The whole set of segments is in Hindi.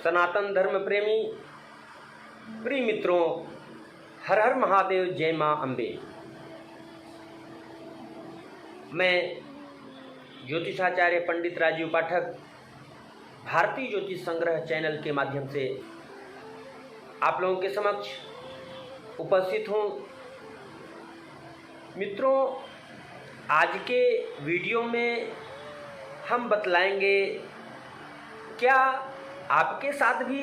सनातन धर्म प्रेमी प्रिय मित्रों, हर हर महादेव, जय माँ अम्बे। मैं ज्योतिषाचार्य पंडित राजीव पाठक भारतीय ज्योतिष संग्रह चैनल के माध्यम से आप लोगों के समक्ष उपस्थित हूँ। मित्रों, आज के वीडियो में हम बतलाएंगे क्या आपके साथ भी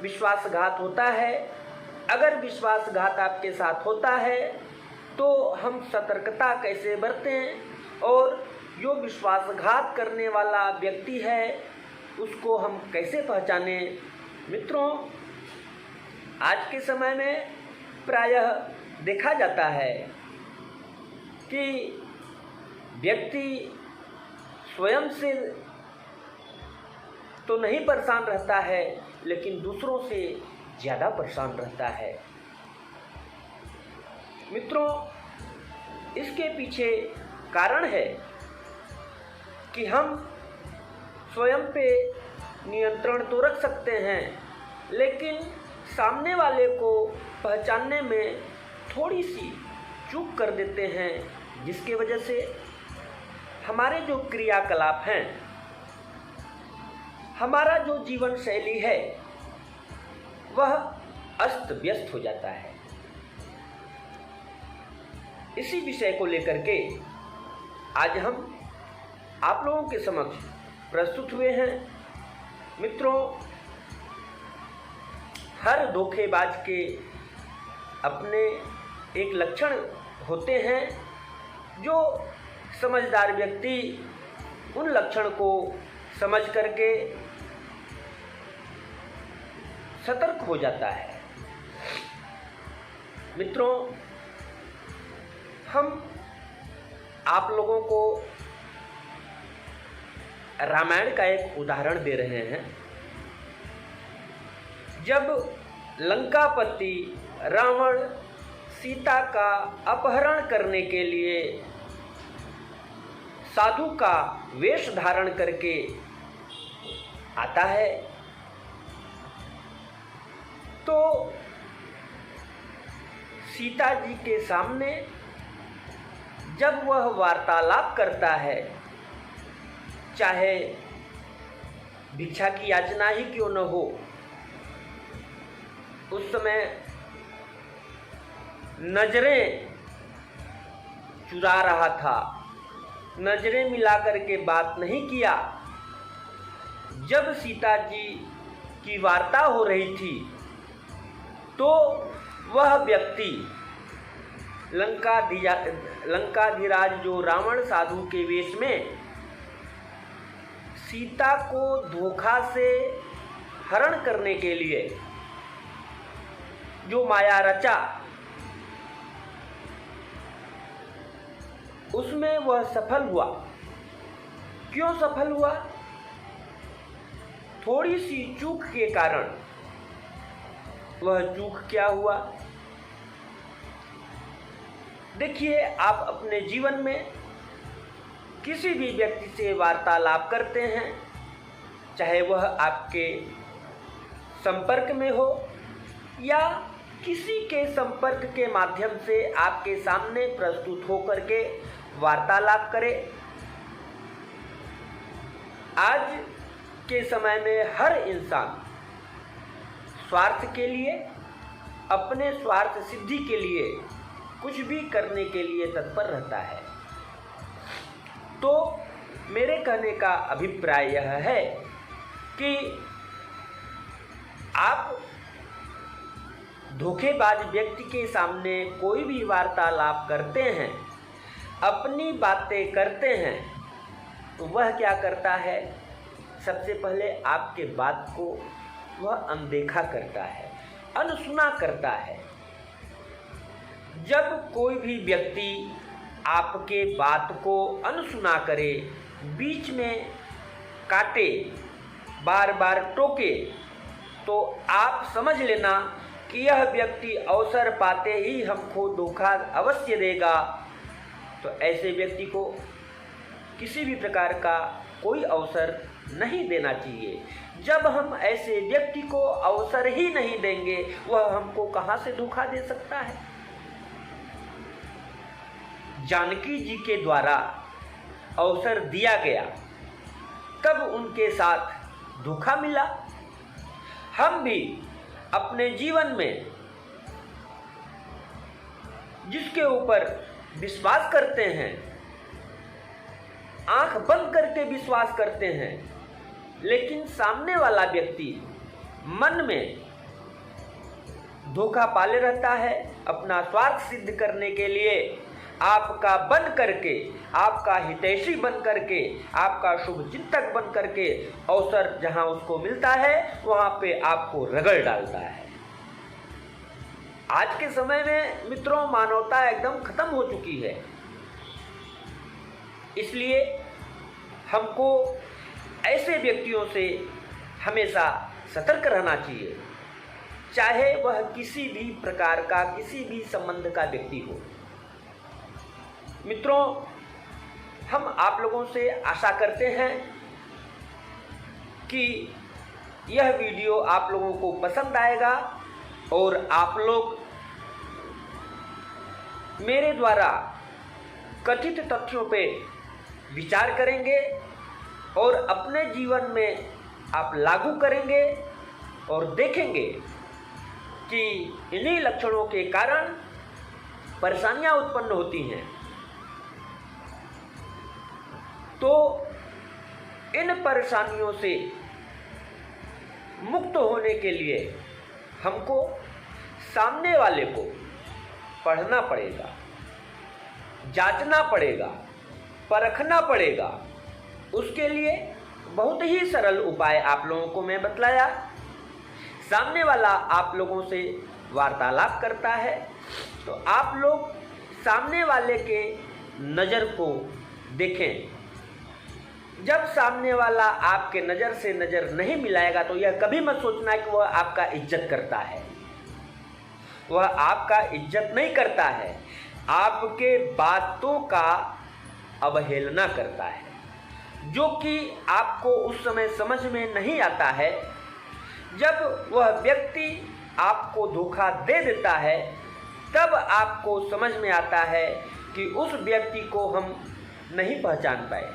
विश्वासघात होता है। अगर विश्वासघात आपके साथ होता है तो हम सतर्कता कैसे बरतें और जो विश्वासघात करने वाला व्यक्ति है उसको हम कैसे पहचानें। मित्रों, आज के समय में प्रायः देखा जाता है कि व्यक्ति स्वयं से तो नहीं परेशान रहता है, लेकिन दूसरों से ज़्यादा परेशान रहता है। मित्रों, इसके पीछे कारण है कि हम स्वयं पे नियंत्रण तो रख सकते हैं, लेकिन सामने वाले को पहचानने में थोड़ी सी चूक कर देते हैं, जिसके वजह से हमारे जो क्रियाकलाप हैं, हमारा जो जीवन शैली है वह अस्त व्यस्त हो जाता है। इसी विषय को लेकर के आज हम आप लोगों के समक्ष प्रस्तुत हुए हैं। मित्रों, हर धोखेबाज के अपने एक लक्षण होते हैं। जो समझदार व्यक्ति उन लक्षण को समझ करके सतर्क हो जाता है। मित्रों, हम आप लोगों को रामायण का एक उदाहरण दे रहे हैं। जब लंकापति रावण सीता का अपहरण करने के लिए साधु का वेश धारण करके आता है तो सीता जी के सामने जब वह वार्तालाप करता है, चाहे भिक्षा की याचना ही क्यों न हो, उस समय नजरें चुरा रहा था, नजरें मिलाकर के बात नहीं किया। जब सीता जी की वार्ता हो रही थी तो वह व्यक्ति लंकाधिराज जो रावण साधु के वेश में सीता को धोखा से हरण करने के लिए जो माया रचा, उसमें वह सफल हुआ। क्यों सफल हुआ? थोड़ी सी चूक के कारण। वह चूक क्या हुआ? देखिए, आप अपने जीवन में किसी भी व्यक्ति से वार्तालाप करते हैं, चाहे वह आपके संपर्क में हो या किसी के संपर्क के माध्यम से आपके सामने प्रस्तुत होकर के वार्तालाप करे। आज के समय में हर इंसान स्वार्थ के लिए, अपने स्वार्थ सिद्धि के लिए कुछ भी करने के लिए तत्पर रहता है। तो मेरे कहने का अभिप्राय यह है कि आप धोखेबाज व्यक्ति के सामने कोई भी वार्तालाप करते हैं, अपनी बातें करते हैं, तो वह क्या करता है? सबसे पहले आपके बात को वह अनदेखा करता है, अनसुना करता है। जब कोई भी व्यक्ति आपके बात को अनसुना करे, बीच में काटे, बार बार टोके, तो आप समझ लेना कि यह व्यक्ति अवसर पाते ही हमको धोखा अवश्य देगा। तो ऐसे व्यक्ति को किसी भी प्रकार का कोई अवसर नहीं देना चाहिए। जब हम ऐसे व्यक्ति को अवसर ही नहीं देंगे, वह हमको कहाँ से धोखा दे सकता है। जानकी जी के द्वारा अवसर दिया गया, तब उनके साथ धोखा मिला। हम भी अपने जीवन में जिसके ऊपर विश्वास करते हैं, आंख बंद करके विश्वास करते हैं, लेकिन सामने वाला व्यक्ति मन में धोखा पाले रहता है, अपना स्वार्थ सिद्ध करने के लिए आपका बन करके, आपका हितैषी बन करके, आपका शुभ चिंतक बन करके अवसर जहां उसको मिलता है वहां पे आपको रगड़ डालता है। आज के समय में मित्रों, मानवता एकदम खत्म हो चुकी है। इसलिए हमको ऐसे व्यक्तियों से हमेशा सतर्क रहना चाहिए, चाहे वह किसी भी प्रकार का, किसी भी संबंध का व्यक्ति हो। मित्रों, हम आप लोगों से आशा करते हैं कि यह वीडियो आप लोगों को पसंद आएगा और आप लोग मेरे द्वारा कथित तथ्यों पे विचार करेंगे और अपने जीवन में आप लागू करेंगे और देखेंगे कि इन्हीं लक्षणों के कारण परेशानियां उत्पन्न होती हैं। तो इन परेशानियों से मुक्त होने के लिए हमको सामने वाले को पढ़ना पड़ेगा, जांचना पड़ेगा, परखना पड़ेगा। उसके लिए बहुत ही सरल उपाय आप लोगों को मैं बतलाया। सामने वाला आप लोगों से वार्तालाप करता है तो आप लोग सामने वाले के नज़र को देखें। जब सामने वाला आपके नज़र से नज़र नहीं मिलाएगा तो यह कभी मत सोचना कि वह आपका इज्जत करता है। वह आपका इज्जत नहीं करता है, आपके बातों का अवहेलना करता है, जो कि आपको उस समय समझ में नहीं आता है। जब वह व्यक्ति आपको धोखा दे देता है, तब आपको समझ में आता है कि उस व्यक्ति को हम नहीं पहचान पाए।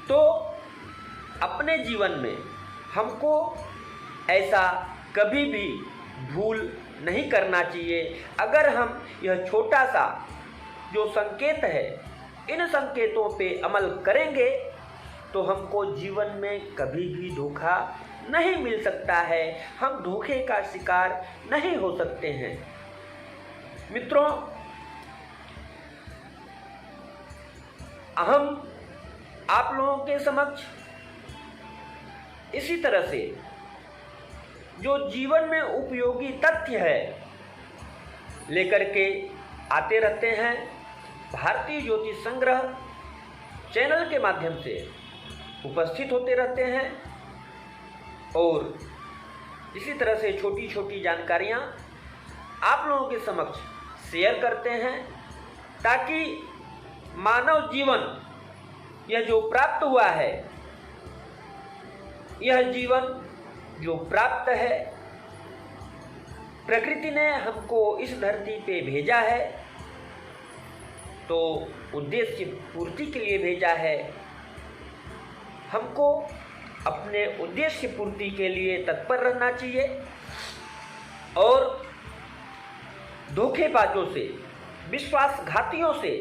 तो अपने जीवन में हमको ऐसा कभी भी भूल नहीं करना चाहिए। अगर हम यह छोटा सा जो संकेत है, इन संकेतों पे अमल करेंगे तो हमको जीवन में कभी भी धोखा नहीं मिल सकता है, हम धोखे का शिकार नहीं हो सकते हैं। मित्रों, हम आप लोगों के समक्ष इसी तरह से जो जीवन में उपयोगी तथ्य है लेकर के आते रहते हैं। भारतीय ज्योतिष संग्रह चैनल के माध्यम से उपस्थित होते रहते हैं और इसी तरह से छोटी छोटी जानकारियां आप लोगों के समक्ष शेयर करते हैं, ताकि मानव जीवन यह जो प्राप्त हुआ है, यह जीवन जो प्राप्त है, प्रकृति ने हमको इस धरती पे भेजा है तो उद्देश्य पूर्ति के लिए भेजा है। हमको अपने उद्देश्य पूर्ति के लिए तत्पर रहना चाहिए और धोखेबाजों से, विश्वासघातियों से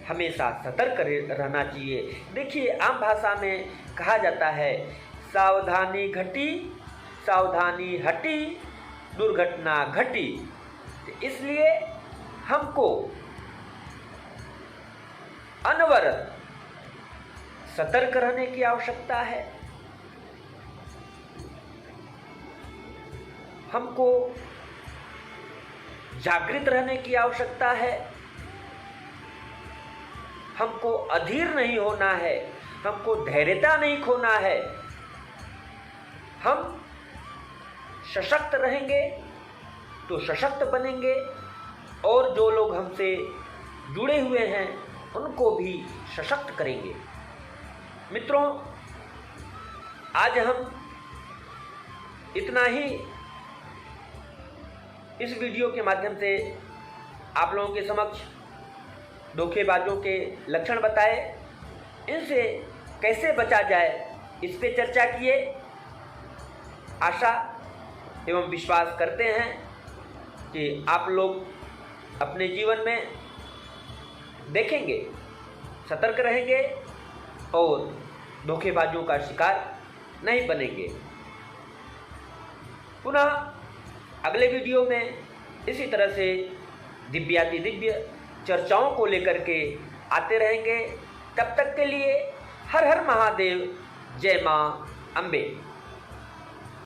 हमेशा सतर्क रहना चाहिए। देखिए, आम भाषा में कहा जाता है, सावधानी घटी सावधानी हटी दुर्घटना घटी। इसलिए हमको अनवरत सतर्क रहने की आवश्यकता है। हमको जागृत रहने की आवश्यकता है। हमको अधीर नहीं होना है, हमको धैर्यता नहीं खोना है। हम सशक्त रहेंगे तो सशक्त बनेंगे और जो लोग हमसे जुड़े हुए हैं उनको भी सशक्त करेंगे। मित्रों, आज हम इतना ही इस वीडियो के माध्यम से आप लोगों के समक्ष धोखेबाजों के लक्षण बताए, इनसे कैसे बचा जाए इस पे चर्चा किए। आशा एवं विश्वास करते हैं कि आप लोग अपने जीवन में देखेंगे, सतर्क रहेंगे और धोखेबाजों का शिकार नहीं बनेंगे। पुनः अगले वीडियो में इसी तरह से दिव्याति दिव्य चर्चाओं को लेकर के आते रहेंगे। तब तक के लिए हर हर महादेव, जय मां अम्बे।